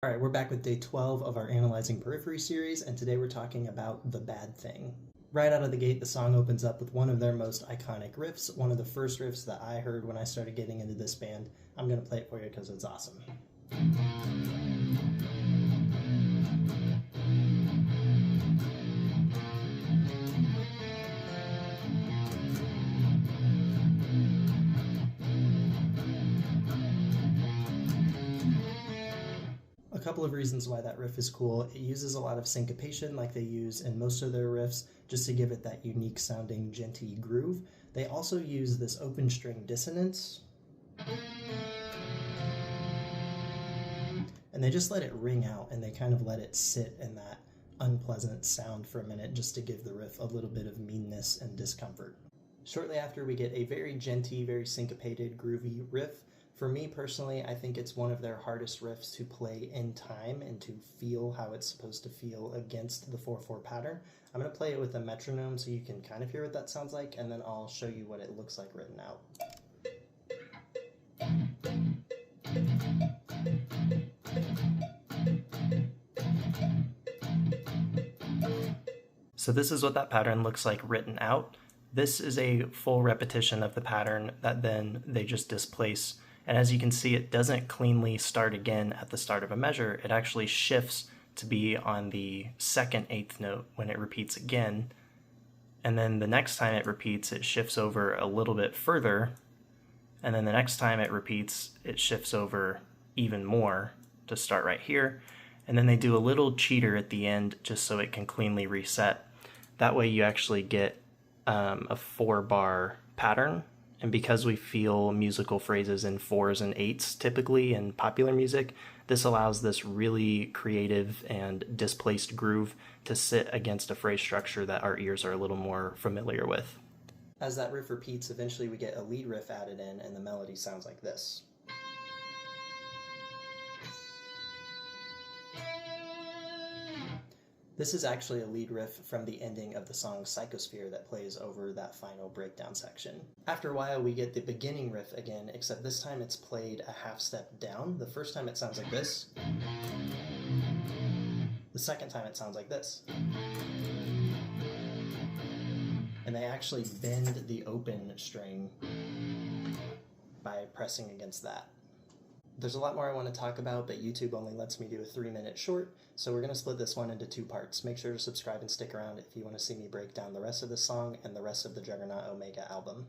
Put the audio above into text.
All right, we're back with day 12 of our Analyzing Periphery series, and today we're talking about The Bad Thing. Right out of the gate, the song opens up with one of their most iconic riffs, one of the first riffs that I heard when I started getting into this band. I'm going to play it for you because it's awesome. A couple of reasons why that riff is cool. It uses a lot of syncopation like they use in most of their riffs just to give it that unique sounding djenty groove. They also use this open string dissonance, and they just let it ring out and they kind of let it sit in that unpleasant sound for a minute just to give the riff a little bit of meanness and discomfort. Shortly after, we get a very djenty, very syncopated, groovy riff. For me personally, I think it's one of their hardest riffs to play in time and to feel how it's supposed to feel against the 4/4 pattern. I'm going to play it with a metronome so you can kind of hear what that sounds like, and then I'll show you what it looks like written out. So this is what that pattern looks like written out. This is a full repetition of the pattern that then they just displace. And as you can see, it doesn't cleanly start again at the start of a measure. It actually shifts to be on the second eighth note when it repeats again. And then the next time it repeats, it shifts over a little bit further. And then the next time it repeats, it shifts over even more to start right here. And then they do a little cheater at the end just so it can cleanly reset. That way you actually get a 4-bar pattern. And because we feel musical phrases in 4s and 8s typically in popular music, this allows this really creative and displaced groove to sit against a phrase structure that our ears are a little more familiar with. As that riff repeats, eventually we get a lead riff added in and the melody sounds like this. This is actually a lead riff from the ending of the song Psychosphere that plays over that final breakdown section. After a while, we get the beginning riff again, except this time it's played a half step down. The first time it sounds like this. The second time it sounds like this. And they actually bend the open string by pressing against that. There's a lot more I want to talk about, but YouTube only lets me do a 3-minute short, so we're going to split this one into 2 parts. Make sure to subscribe and stick around if you want to see me break down the rest of the song and the rest of the Juggernaut Omega album.